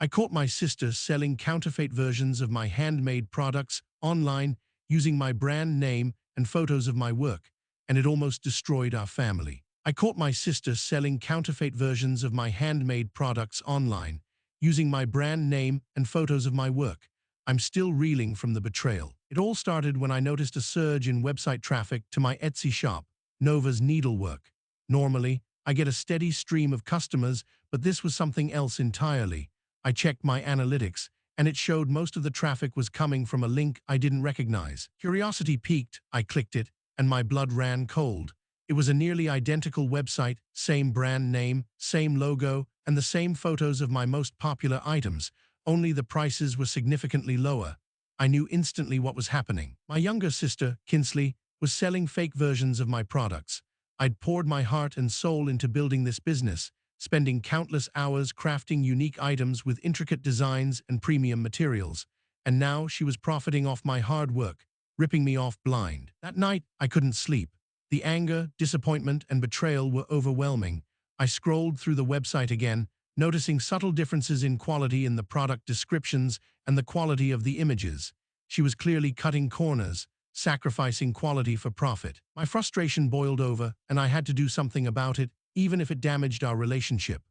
I caught my sister selling counterfeit versions of my handmade products online using my brand name and photos of my work, and it almost destroyed our family. I caught my sister selling counterfeit versions of my handmade products online using my brand name and photos of my work. I'm still reeling from the betrayal. It all started when I noticed a surge in website traffic to my Etsy shop, Nova's Needlework. Normally, I get a steady stream of customers, but this was something else entirely. I checked my analytics, and it showed most of the traffic was coming from a link I didn't recognize. Curiosity piqued, I clicked it, and my blood ran cold. It was a nearly identical website, same brand name, same logo, and the same photos of my most popular items, only the prices were significantly lower. I knew instantly what was happening. My younger sister, Kinsley, was selling fake versions of my products. I'd poured my heart and soul into building this business, spending countless hours crafting unique items with intricate designs and premium materials. And now she was profiting off my hard work, ripping me off blind. That night, I couldn't sleep. The anger, disappointment, and betrayal were overwhelming. I scrolled through the website again, noticing subtle differences in quality in the product descriptions and the quality of the images. She was clearly cutting corners, sacrificing quality for profit. My frustration boiled over, and I had to do something about it, even if it damaged our relationship.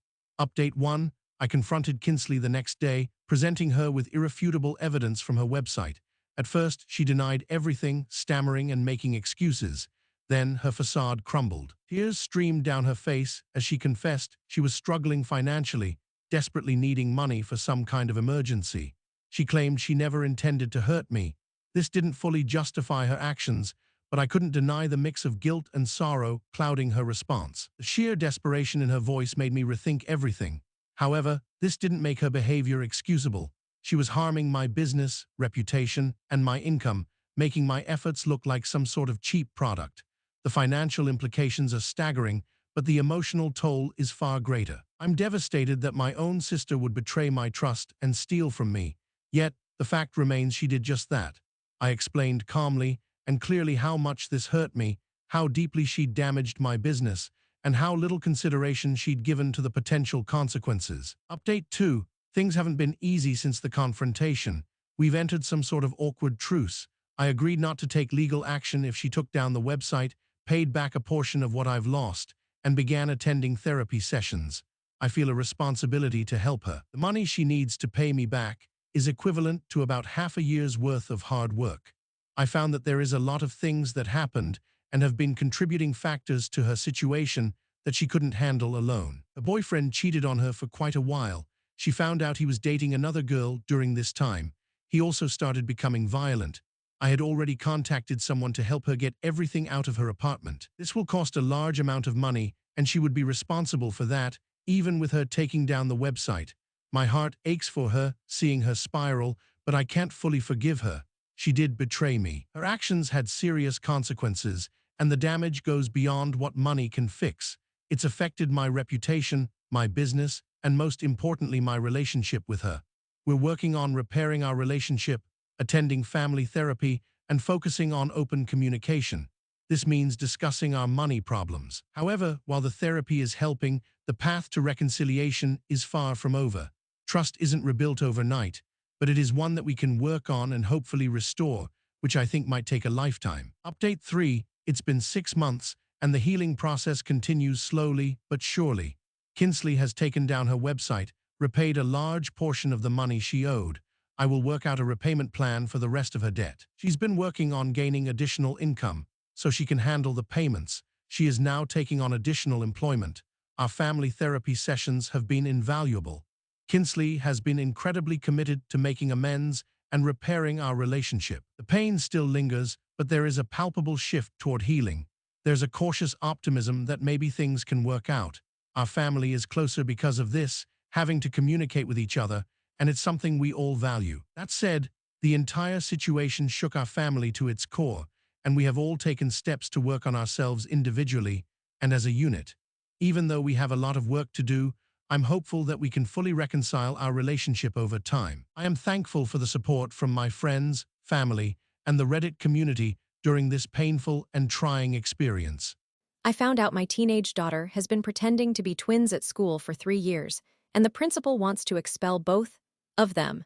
Update 1. I confronted Kinsley the next day, presenting her with irrefutable evidence from her website. At first, she denied everything, stammering and making excuses. Then her facade crumbled. Tears streamed down her face as she confessed she was struggling financially, desperately needing money for some kind of emergency. She claimed she never intended to hurt me. This didn't fully justify her actions, but I couldn't deny the mix of guilt and sorrow clouding her response. The sheer desperation in her voice made me rethink everything. However, this didn't make her behavior excusable. She was harming my business, reputation, and my income, making my efforts look like some sort of cheap product. The financial implications are staggering, but the emotional toll is far greater. I'm devastated that my own sister would betray my trust and steal from me. Yet, the fact remains she did just that. I explained calmly and clearly how much this hurt me, how deeply she'd damaged my business, and how little consideration she'd given to the potential consequences. Update 2. Things haven't been easy since the confrontation. We've entered some sort of awkward truce. I agreed not to take legal action if she took down the website, paid back a portion of what I've lost, and began attending therapy sessions. I feel a responsibility to help her. The money she needs to pay me back is equivalent to about half a year's worth of hard work. I found that there is a lot of things that happened and have been contributing factors to her situation that she couldn't handle alone. Her boyfriend cheated on her for quite a while. She found out he was dating another girl during this time. He also started becoming violent. I had already contacted someone to help her get everything out of her apartment. This will cost a large amount of money, and she would be responsible for that, even with her taking down the website. My heart aches for her, seeing her spiral, but I can't fully forgive her. She did betray me. Her actions had serious consequences, and the damage goes beyond what money can fix. It's affected my reputation, my business, and most importantly, my relationship with her. We're working on repairing our relationship, attending family therapy, and focusing on open communication. This means discussing our money problems. However, while the therapy is helping, the path to reconciliation is far from over. Trust isn't rebuilt overnight, but it is one that we can work on and hopefully restore, which I think might take a lifetime. Update 3. It's been 6 months, and the healing process continues slowly but surely. Kinsley has taken down her website, repaid a large portion of the money she owed. I will work out a repayment plan for the rest of her debt. She's been working on gaining additional income so she can handle the payments. She is now taking on additional employment. Our family therapy sessions have been invaluable. Kinsley has been incredibly committed to making amends and repairing our relationship. The pain still lingers, but there is a palpable shift toward healing. There's a cautious optimism that maybe things can work out. Our family is closer because of this, having to communicate with each other, and it's something we all value. That said, the entire situation shook our family to its core, and we have all taken steps to work on ourselves individually and as a unit. Even though we have a lot of work to do, I'm hopeful that we can fully reconcile our relationship over time. I am thankful for the support from my friends, family, and the Reddit community during this painful and trying experience. I found out my teenage daughter has been pretending to be twins at school for 3 years, and the principal wants to expel both of them.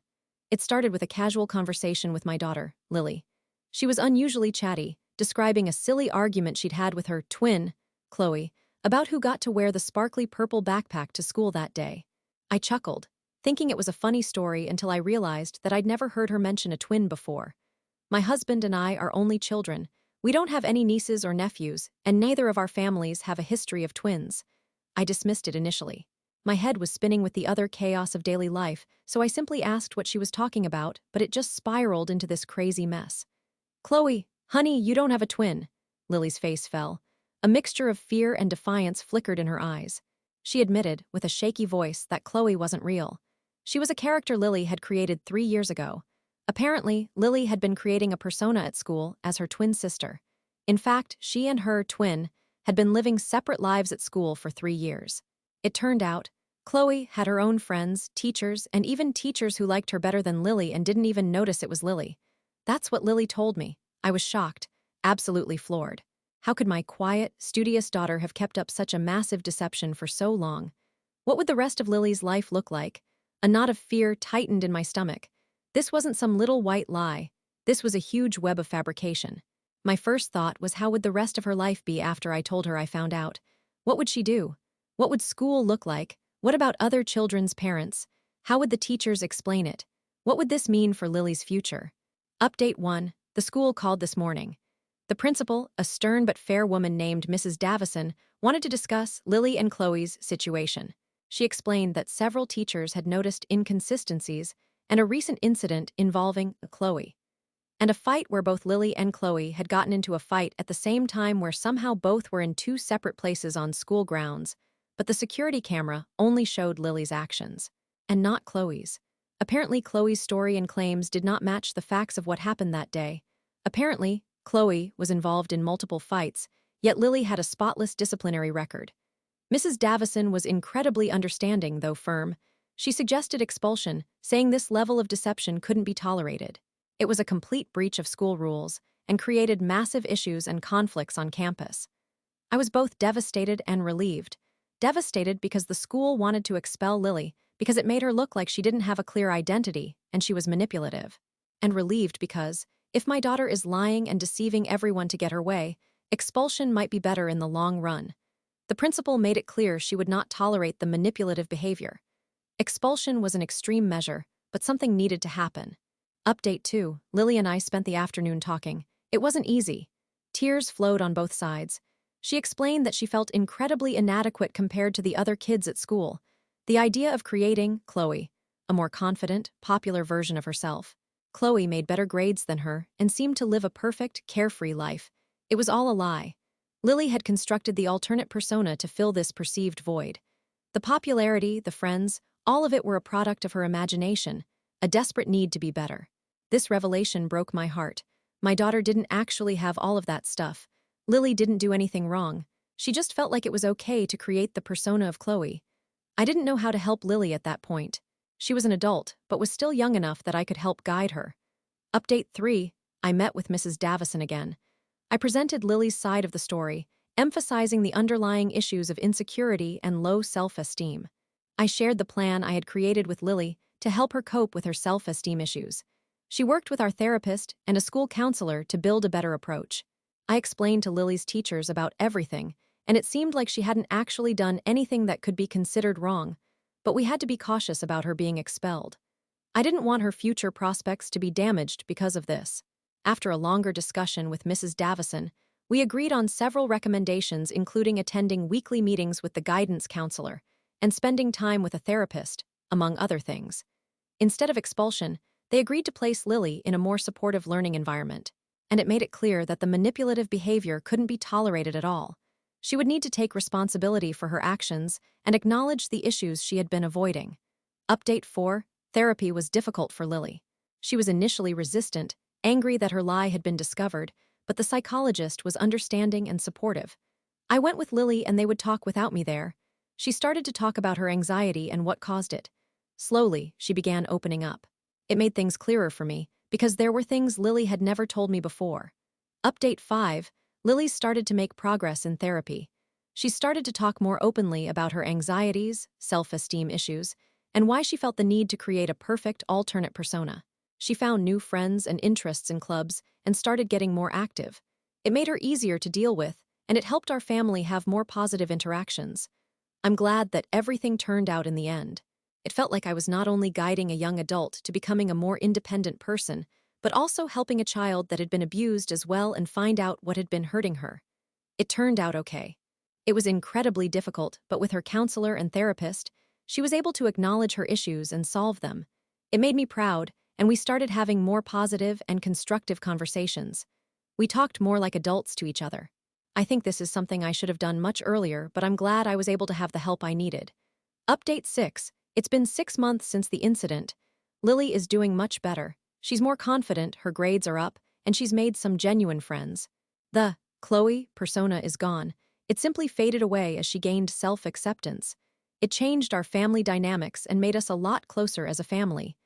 It started with a casual conversation with my daughter, Lily. She was unusually chatty, describing a silly argument she'd had with her twin, Chloe, about who got to wear the sparkly purple backpack to school that day. I chuckled, thinking it was a funny story until I realized that I'd never heard her mention a twin before. My husband and I are only children. We don't have any nieces or nephews, and neither of our families have a history of twins. I dismissed it initially. My head was spinning with the other chaos of daily life, so I simply asked what she was talking about, but it just spiraled into this crazy mess. Chloe, honey, you don't have a twin. Lily's face fell. A mixture of fear and defiance flickered in her eyes. She admitted, with a shaky voice, that Chloe wasn't real. She was a character Lily had created 3 years ago. Apparently, Lily had been creating a persona at school as her twin sister. In fact, she and her twin had been living separate lives at school for 3 years. It turned out, Chloe had her own friends, teachers, and even teachers who liked her better than Lily and didn't even notice it was Lily. That's what Lily told me. I was shocked, absolutely floored. How could my quiet, studious daughter have kept up such a massive deception for so long? What would the rest of Lily's life look like? A knot of fear tightened in my stomach. This wasn't some little white lie. This was a huge web of fabrication. My first thought was, how would the rest of her life be after I told her I found out? What would she do? What would school look like? What about other children's parents? How would the teachers explain it? What would this mean for Lily's future? Update 1. The school called this morning. The principal, a stern but fair woman named Mrs. Davison, wanted to discuss Lily and Chloe's situation. She explained that several teachers had noticed inconsistencies and a recent incident involving Chloe, and a fight where both Lily and Chloe had gotten into a fight at the same time where somehow both were in 2 separate places on school grounds, but the security camera only showed Lily's actions, and not Chloe's. Apparently, Chloe's story and claims did not match the facts of what happened that day. Apparently, Chloe was involved in multiple fights, yet Lily had a spotless disciplinary record. Mrs. Davison was incredibly understanding, though firm. She suggested expulsion, saying this level of deception couldn't be tolerated. It was a complete breach of school rules and created massive issues and conflicts on campus. I was both devastated and relieved. Devastated because the school wanted to expel Lily because it made her look like she didn't have a clear identity and she was manipulative. And relieved because, if my daughter is lying and deceiving everyone to get her way, expulsion might be better in the long run. The principal made it clear she would not tolerate the manipulative behavior. Expulsion was an extreme measure, but something needed to happen. Update 2. Lily and I spent the afternoon talking. It wasn't easy. Tears flowed on both sides. She explained that she felt incredibly inadequate compared to the other kids at school. The idea of creating Chloe, a more confident, popular version of herself. Chloe made better grades than her and seemed to live a perfect, carefree life. It was all a lie. Lily had constructed the alternate persona to fill this perceived void. The popularity, the friends, all of it were a product of her imagination, a desperate need to be better. This revelation broke my heart. My daughter didn't actually have all of that stuff. Lily didn't do anything wrong. She just felt like it was okay to create the persona of Chloe. I didn't know how to help Lily at that point. She was an adult, but was still young enough that I could help guide her. Update 3. I met with Mrs. Davison again. I presented Lily's side of the story, emphasizing the underlying issues of insecurity and low self-esteem. I shared the plan I had created with Lily to help her cope with her self-esteem issues. She worked with our therapist and a school counselor to build a better approach. I explained to Lily's teachers about everything, and it seemed like she hadn't actually done anything that could be considered wrong, but we had to be cautious about her being expelled. I didn't want her future prospects to be damaged because of this. After a longer discussion with Mrs. Davison, we agreed on several recommendations, including attending weekly meetings with the guidance counselor and spending time with a therapist, among other things. Instead of expulsion, they agreed to place Lily in a more supportive learning environment, and it made it clear that the manipulative behavior couldn't be tolerated at all. She would need to take responsibility for her actions and acknowledge the issues she had been avoiding. Update 4. Therapy was difficult for Lily. She was initially resistant, angry that her lie had been discovered, but the psychologist was understanding and supportive. I went with Lily and they would talk without me there. She started to talk about her anxiety and what caused it. Slowly, she began opening up. It made things clearer for me, because there were things Lily had never told me before. Update 5. Lily started to make progress in therapy. She started to talk more openly about her anxieties, self-esteem issues, and why she felt the need to create a perfect alternate persona. She found new friends and interests in clubs and started getting more active. It made her easier to deal with, and it helped our family have more positive interactions. I'm glad that everything turned out in the end. It felt like I was not only guiding a young adult to becoming a more independent person, but also helping a child that had been abused as well and find out what had been hurting her. It turned out okay. It was incredibly difficult, but with her counselor and therapist, she was able to acknowledge her issues and solve them. It made me proud, and we started having more positive and constructive conversations. We talked more like adults to each other. I think this is something I should have done much earlier, but I'm glad I was able to have the help I needed. Update 6. It's been 6 months since the incident. Lily is doing much better. She's more confident, her grades are up, and she's made some genuine friends. The Chloe persona is gone. It simply faded away as she gained self-acceptance. It changed our family dynamics and made us a lot closer as a family.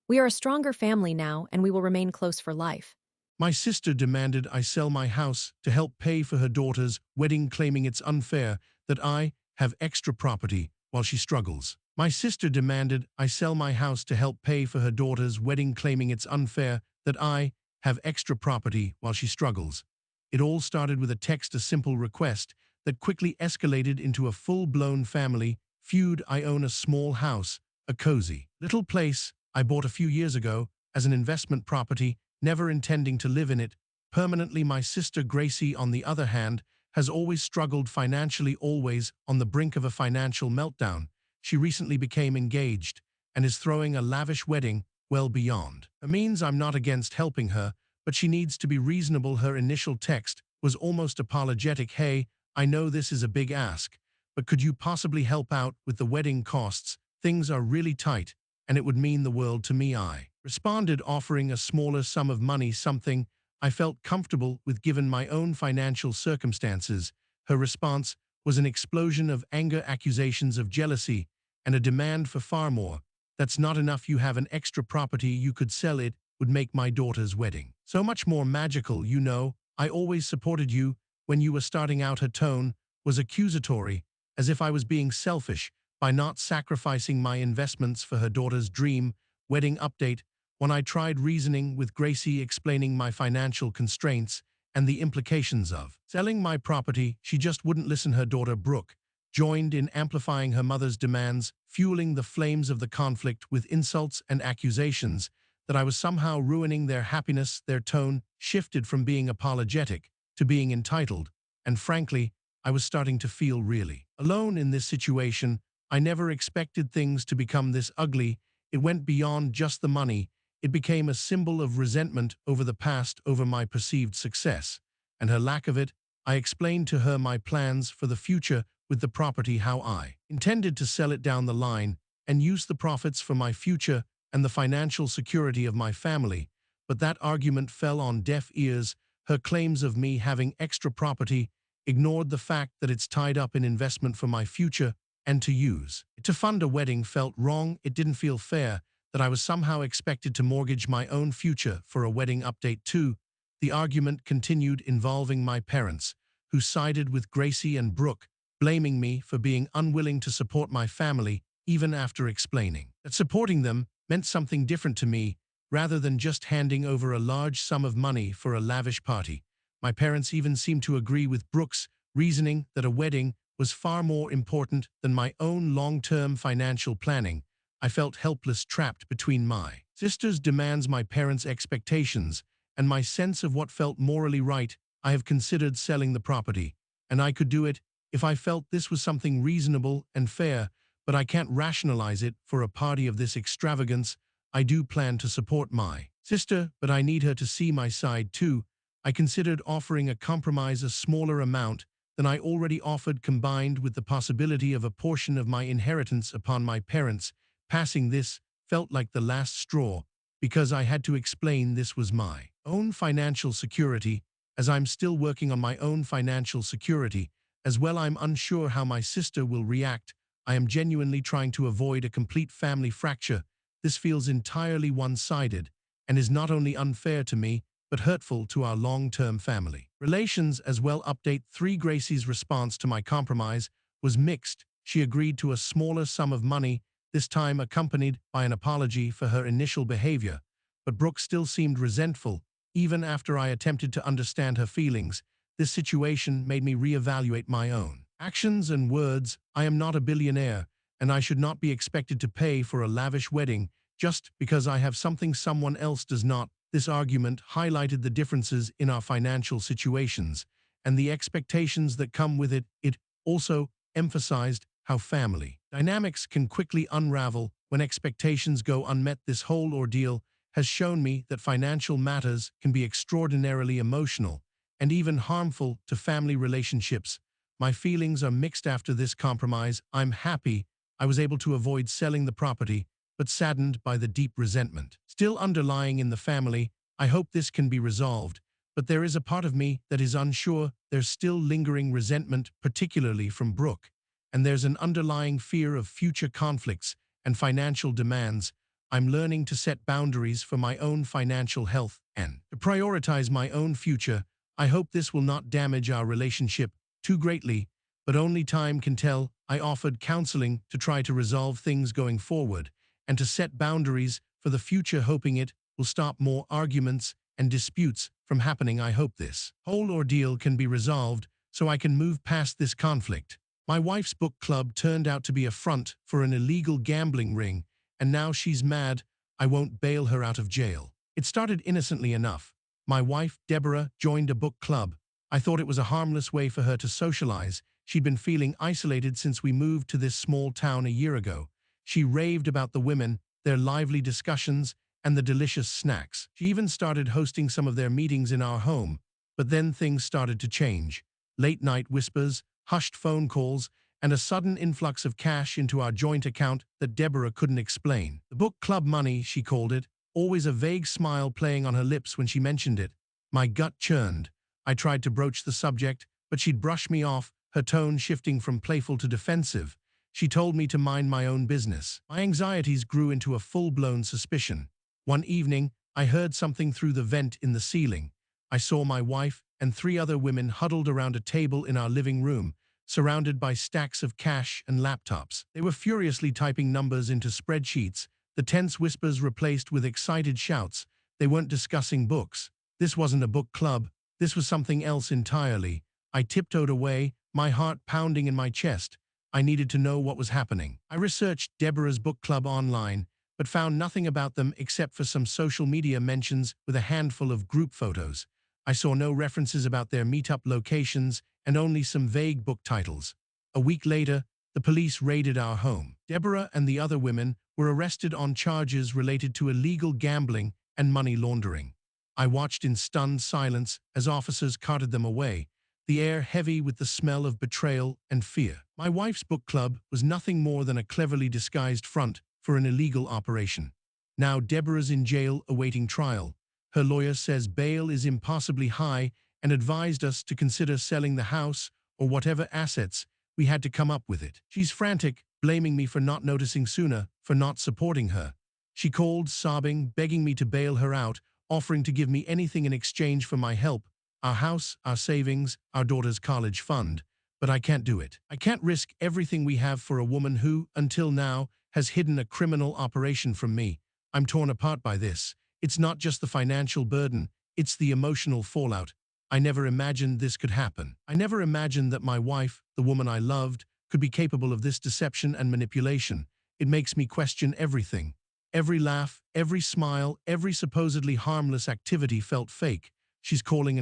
We are a stronger family now, and we will remain close for life. My sister demanded I sell my house to help pay for her daughter's wedding, claiming it's unfair that I have extra property while she struggles. My sister demanded I sell my house to help pay for her daughter's wedding, claiming it's unfair that I have extra property while she struggles. It all started with a simple request that quickly escalated into a full-blown family feud. I own a small house, a cozy little place I bought a few years ago as an investment property, never intending to live in it permanently. My sister Gracie, on the other hand, has always struggled financially, always on the brink of a financial meltdown. She recently became engaged and is throwing a lavish wedding well beyond her means. I'm not against helping her, but she needs to be reasonable. Her initial text was almost apologetic. Hey, I know this is a big ask, but could you possibly help out with the wedding costs? Things are really tight, and it would mean the world to me. I responded, offering a smaller sum of money, something I felt comfortable with given my own financial circumstances. Her response was an explosion of anger, accusations of jealousy, and a demand for far more. That's not enough. You have an extra property. You could sell it. Would make my daughter's wedding so much more magical. You know, I always supported you when you were starting out. Her tone was accusatory, as if I was being selfish by not sacrificing my investments for her daughter's dream wedding. Update. When I tried reasoning with Gracie, explaining my financial constraints and the implications of selling my property, she just wouldn't listen. Her daughter Brooke joined in, amplifying her mother's demands, fueling the flames of the conflict with insults and accusations that I was somehow ruining their happiness. Their tone shifted from being apologetic to being entitled, and frankly, I was starting to feel really alone in this situation. I never expected things to become this ugly. It went beyond just the money. It became a symbol of resentment over the past, over my perceived success, and her lack of it. I explained to her my plans for the future with the property, how I intended to sell it down the line and use the profits for my future and the financial security of my family. But that argument fell on deaf ears. Her claims of me having extra property ignored the fact that it's tied up in investment for my future and to use it to fund a wedding felt wrong. It didn't feel fair that I was somehow expected to mortgage my own future for a wedding. Update 2. The argument continued, involving my parents, who sided with Gracie and Brooke, blaming me for being unwilling to support my family even after explaining that supporting them meant something different to me rather than just handing over a large sum of money for a lavish party. My parents even seemed to agree with Brooke's reasoning that a wedding was far more important than my own long-term financial planning. I felt helpless, trapped between my sister's demands, my parents' expectations, and my sense of what felt morally right. I have considered selling the property, and I could do it if I felt this was something reasonable and fair, but I can't rationalize it for a party of this extravagance. I do plan to support my sister, but I need her to see my side too. I considered offering a compromise, a smaller amount than I already offered, combined with the possibility of a portion of my inheritance upon my parents passing. This felt like the last straw, because I had to explain this was my own financial security, as I'm still working on my own financial security as well. I'm unsure how my sister will react. I am genuinely trying to avoid a complete family fracture. This feels entirely one-sided and is not only unfair to me, but hurtful to our long-term family relations as well. Update 3. Gracie's response to my compromise was mixed. She agreed to a smaller sum of money, this time accompanied by an apology for her initial behavior, but Brooke still seemed resentful, even after I attempted to understand her feelings. This situation made me reevaluate my own actions and words. I am not a billionaire, and I should not be expected to pay for a lavish wedding just because I have something someone else does not. This argument highlighted the differences in our financial situations and the expectations that come with it. It also emphasized how family dynamics can quickly unravel when expectations go unmet. This whole ordeal has shown me that financial matters can be extraordinarily emotional and even harmful to family relationships. My feelings are mixed after this compromise. I'm happy I was able to avoid selling the property, but saddened by the deep resentment still underlying in the family. I hope this can be resolved, but there is a part of me that is unsure. There's still lingering resentment, particularly from Brooke, and there's an underlying fear of future conflicts and financial demands. I'm learning to set boundaries for my own financial health and to prioritize my own future. I hope this will not damage our relationship too greatly, but only time can tell. I offered counseling to try to resolve things going forward and to set boundaries for the future, hoping it will stop more arguments and disputes from happening. I hope this whole ordeal can be resolved so I can move past this conflict. My wife's book club turned out to be a front for an illegal gambling ring, and now she's mad I won't bail her out of jail. It started innocently enough. My wife, Deborah, joined a book club. I thought it was a harmless way for her to socialize. She'd been feeling isolated since we moved to this small town a year ago. She raved about the women, their lively discussions, and the delicious snacks. She even started hosting some of their meetings in our home. But then things started to change. Late-night whispers, hushed phone calls, and a sudden influx of cash into our joint account that Deborah couldn't explain. The book club money, she called it, always a vague smile playing on her lips when she mentioned it. My gut churned. I tried to broach the subject, but she'd brush me off, her tone shifting from playful to defensive. She told me to mind my own business. My anxieties grew into a full-blown suspicion. One evening, I heard something through the vent in the ceiling. I saw my wife and 3 other women huddled around a table in our living room, surrounded by stacks of cash and laptops. They were furiously typing numbers into spreadsheets, the tense whispers replaced with excited shouts. They weren't discussing books. This wasn't a book club. This was something else entirely. I tiptoed away, my heart pounding in my chest. I needed to know what was happening. I researched Deborah's book club online, but found nothing about them except for some social media mentions with a handful of group photos. I saw no references about their meetup locations and only some vague book titles. A week later, the police raided our home. Deborah and the other women were arrested on charges related to illegal gambling and money laundering. I watched in stunned silence as officers carted them away, the air heavy with the smell of betrayal and fear. My wife's book club was nothing more than a cleverly disguised front for an illegal operation. Now Deborah's in jail awaiting trial. Her lawyer says bail is impossibly high and advised us to consider selling the house or whatever assets we had to come up with it. She's frantic, blaming me for not noticing sooner, for not supporting her. She called, sobbing, begging me to bail her out, offering to give me anything in exchange for my help, our house, our savings, our daughter's college fund. But I can't do it. I can't risk everything we have for a woman who, until now, has hidden a criminal operation from me. I'm torn apart by this. It's not just the financial burden, it's the emotional fallout. I never imagined this could happen. I never imagined that my wife, the woman I loved, could be capable of this deception and manipulation. It makes me question everything. Every laugh, every smile, every supposedly harmless activity felt fake. She's calling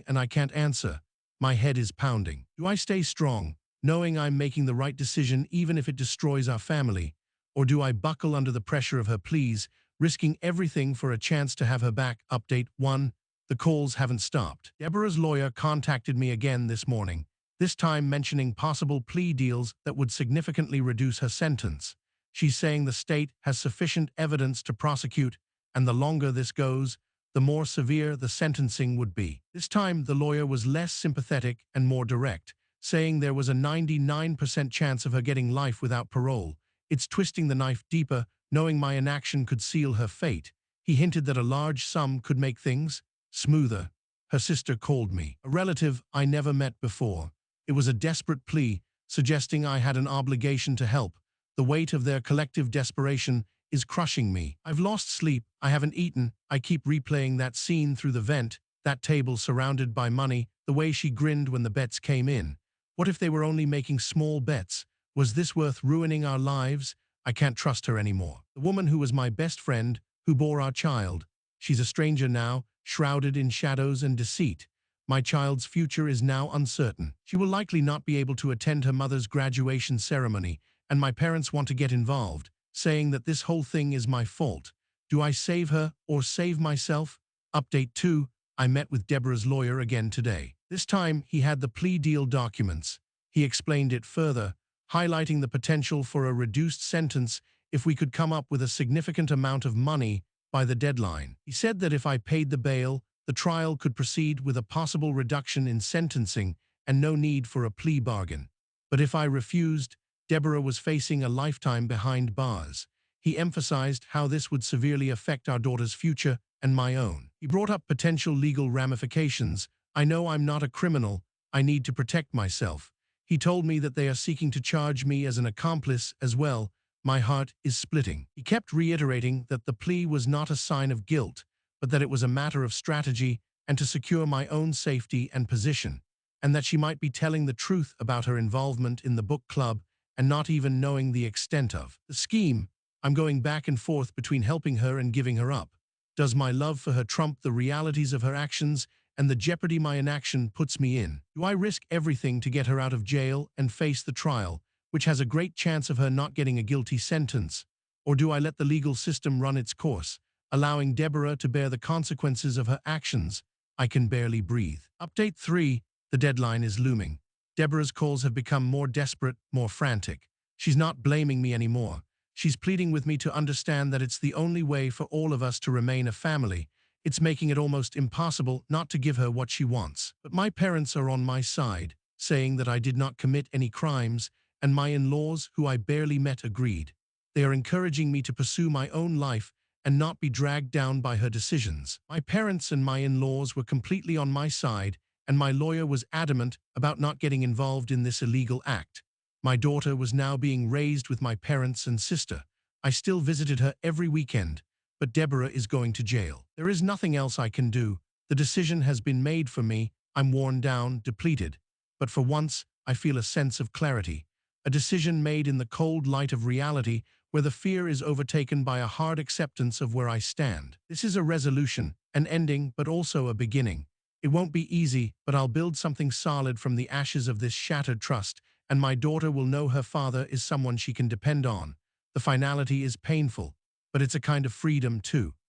and I can't answer. My head is pounding. Do I stay strong, knowing I'm making the right decision even if it destroys our family? Or do I buckle under the pressure of her pleas, risking everything for a chance to have her back? Update 1. The calls haven't stopped. Deborah's lawyer contacted me again this morning, this time mentioning possible plea deals that would significantly reduce her sentence. She's saying the state has sufficient evidence to prosecute, and the longer this goes, the more severe the sentencing would be. This time, the lawyer was less sympathetic and more direct, saying there was a 99% chance of her getting life without parole. It's twisting the knife deeper, knowing my inaction could seal her fate. He hinted that a large sum could make things smoother. Her sister called me, a relative I never met before. It was a desperate plea, suggesting I had an obligation to help. The weight of their collective desperation is crushing me. I've lost sleep, I haven't eaten, I keep replaying that scene through the vent, that table surrounded by money, the way she grinned when the bets came in. What if they were only making small bets? Was this worth ruining our lives? I can't trust her anymore. The woman who was my best friend, who bore our child. She's a stranger now, shrouded in shadows and deceit. My child's future is now uncertain. She will likely not be able to attend her mother's graduation ceremony, and my parents want to get involved, saying that this whole thing is my fault. Do I save her or save myself? Update 2. I met with Deborah's lawyer again today. This time, he had the plea deal documents. He explained it further, highlighting the potential for a reduced sentence if we could come up with a significant amount of money by the deadline. He said that if I paid the bail, the trial could proceed with a possible reduction in sentencing and no need for a plea bargain. But if I refused, Deborah was facing a lifetime behind bars. He emphasized how this would severely affect our daughter's future and my own. He brought up potential legal ramifications. I know I'm not a criminal. I need to protect myself. He told me that they are seeking to charge me as an accomplice as well. My heart is splitting. He kept reiterating that the plea was not a sign of guilt, but that it was a matter of strategy and to secure my own safety and position, and that she might be telling the truth about her involvement in the book club and not even knowing the extent of the scheme. I'm going back and forth between helping her and giving her up. Does my love for her trump the realities of her actions and the jeopardy my inaction puts me in? Do I risk everything to get her out of jail and face the trial, which has a great chance of her not getting a guilty sentence? Or do I let the legal system run its course, allowing Deborah to bear the consequences of her actions? I can barely breathe. Update 3. The deadline is looming. Deborah's calls have become more desperate, more frantic. She's not blaming me anymore. She's pleading with me to understand that it's the only way for all of us to remain a family. It's making it almost impossible not to give her what she wants. But my parents are on my side, saying that I did not commit any crimes, and my in-laws, who I barely met, agreed. They are encouraging me to pursue my own life and not be dragged down by her decisions. My parents and my in-laws were completely on my side, and my lawyer was adamant about not getting involved in this illegal act. My daughter was now being raised with my parents and sister. I still visited her every weekend, but Deborah is going to jail. There is nothing else I can do. The decision has been made for me. I'm worn down, depleted. But for once, I feel a sense of clarity. A decision made in the cold light of reality, where the fear is overtaken by a hard acceptance of where I stand. This is a resolution, an ending, but also a beginning. It won't be easy, but I'll build something solid from the ashes of this shattered trust, and my daughter will know her father is someone she can depend on. The finality is painful, but it's a kind of freedom too.